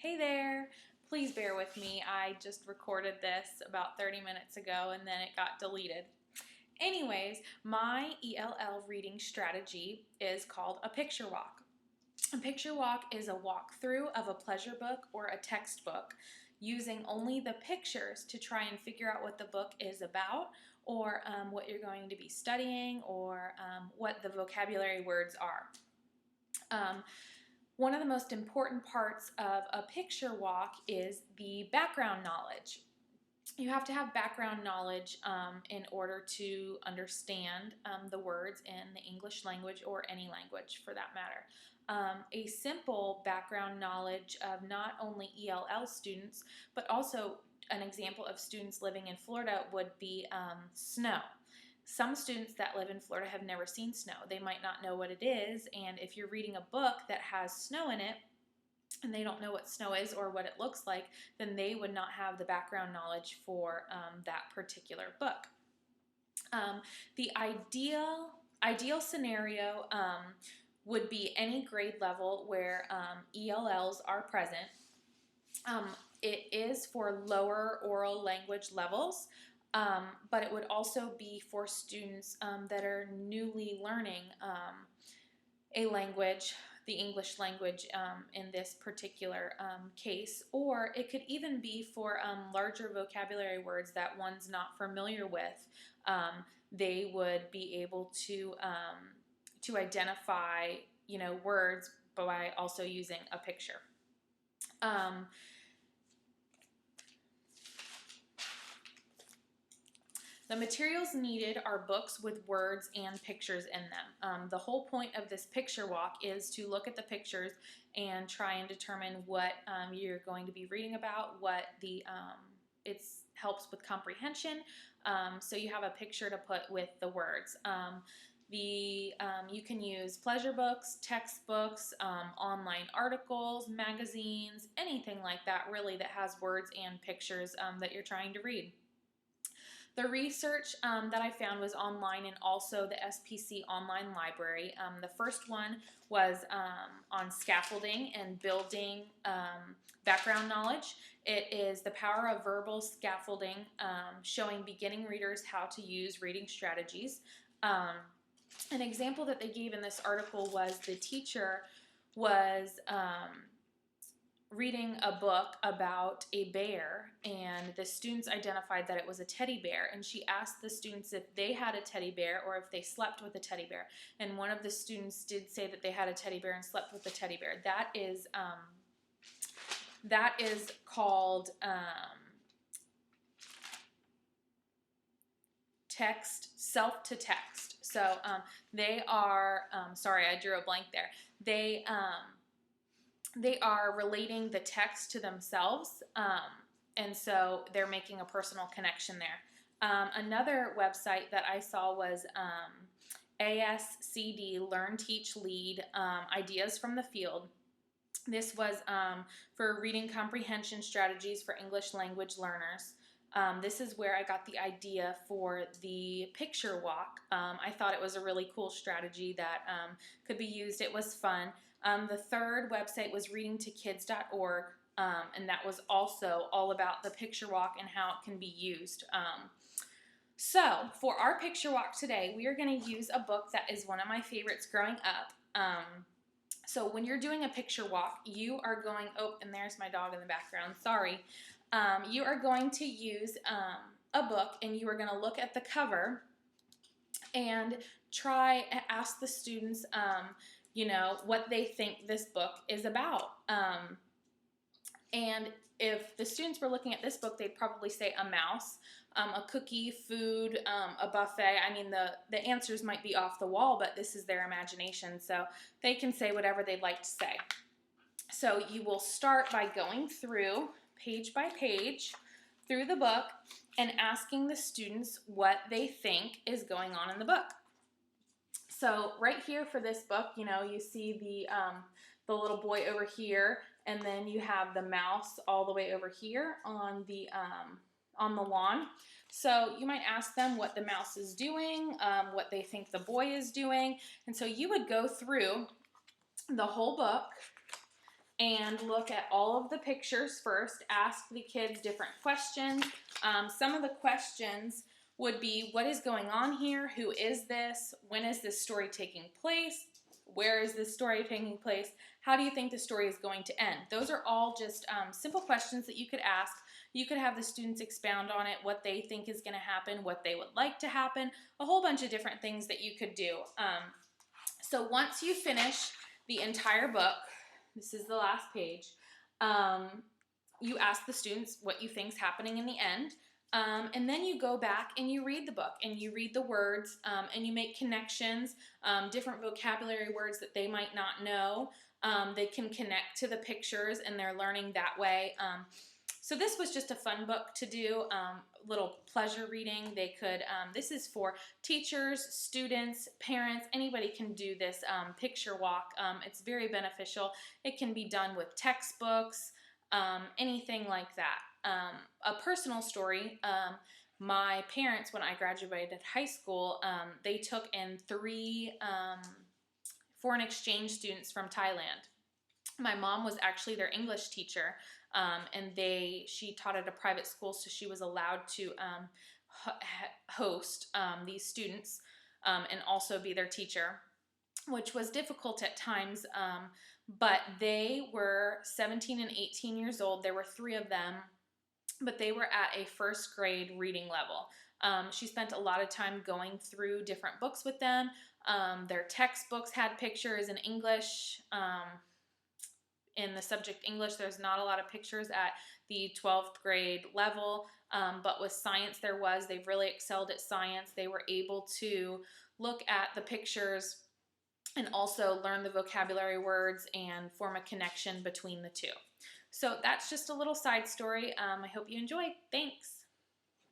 Hey there! Please bear with me. I just recorded this about 30 minutes ago and then it got deleted. Anyways, my ELL reading strategy is called a picture walk. A picture walk is a walkthrough of a pleasure book or a textbook using only the pictures to try and figure out what the book is about or what you're going to be studying or what the vocabulary words are. One of the most important parts of a picture walk is the background knowledge. You have to have background knowledge in order to understand the words in the English language or any language for that matter. A simple background knowledge of not only ELL students, but also an example of students living in Florida would be snow. Some students that live in Florida have never seen snow. They might not know what it is, and if you're reading a book that has snow in it, and they don't know what snow is or what it looks like, then they would not have the background knowledge for that particular book. The ideal scenario would be any grade level where ELLs are present. It is for lower oral language levels, but it would also be for students that are newly learning a language, the English language in this particular case, or it could even be for larger vocabulary words that one's not familiar with. They would be able to identify, words by also using a picture. The materials needed are books with words and pictures in them. The whole point of this picture walk is to look at the pictures and try and determine what you're going to be reading about, what it helps with comprehension, so you have a picture to put with the words. You can use pleasure books, textbooks, online articles, magazines, anything like that really that has words and pictures that you're trying to read. The research that I found was online and also the SPC online library. The first one was on scaffolding and building background knowledge. It is the power of verbal scaffolding, showing beginning readers how to use reading strategies. An example that they gave in this article was the teacher was reading a book about a bear, and the students identified that it was a teddy bear, and she asked the students if they had a teddy bear or if they slept with a teddy bear, and one of the students did say that they had a teddy bear and slept with a teddy bear. That is called self to text. So they are sorry, I drew a blank there. They are relating the text to themselves, and so they're making a personal connection there. Another website that I saw was ASCD, Learn, Teach, Lead, Ideas from the Field. This was for reading comprehension strategies for English language learners. This is where I got the idea for the picture walk. I thought it was a really cool strategy that could be used. It was fun. The third website was readingtokids.org, and that was also all about the picture walk and how it can be used. So for our picture walk today, we are going to use a book that is one of my favorites growing up. So when you're doing a picture walk, you are going, oh, and there's my dog in the background, sorry. You are going to use a book, and you are going to look at the cover and try and ask the students what they think this book is about. And if the students were looking at this book, they'd probably say a mouse, a cookie, food, a buffet. I mean, the answers might be off the wall, but this is their imagination, so they can say whatever they'd like to say. So you will start by going through page by page through the book and asking the students what they think is going on in the book. So right here for this book, you see the little boy over here, and then you have the mouse all the way over here on the lawn. So you might ask them what the mouse is doing, what they think the boy is doing, and so you would go through the whole book and look at all of the pictures first. Ask the kids different questions. Some of the questions would be, what is going on here? Who is this? When is this story taking place? Where is this story taking place? How do you think the story is going to end? Those are all just simple questions that you could ask. You could have the students expound on it, what they think is going to happen, what they would like to happen, a whole bunch of different things that you could do. So once you finish the entire book, this is the last page, you ask the students what you think is happening in the end. And then you go back and you read the book and you read the words and you make connections, different vocabulary words that they might not know. They can connect to the pictures and they're learning that way. So this was just a fun book to do, little pleasure reading. They could, this is for teachers, students, parents, anybody can do this picture walk. It's very beneficial. It can be done with textbooks, anything like that. A personal story, my parents, when I graduated high school, they took in 3 foreign exchange students from Thailand. My mom was actually their English teacher, and she taught at a private school, so she was allowed to host these students and also be their teacher, which was difficult at times, but they were 17 and 18 years old. There were 3 of them, but they were at a first grade reading level. She spent a lot of time going through different books with them. Their textbooks had pictures in English. In the subject English, there's not a lot of pictures at the 12th grade level, but with science there was. They've really excelled at science. They were able to look at the pictures and also learn the vocabulary words and form a connection between the two. So that's just a little side story. I hope you enjoyed. Thanks.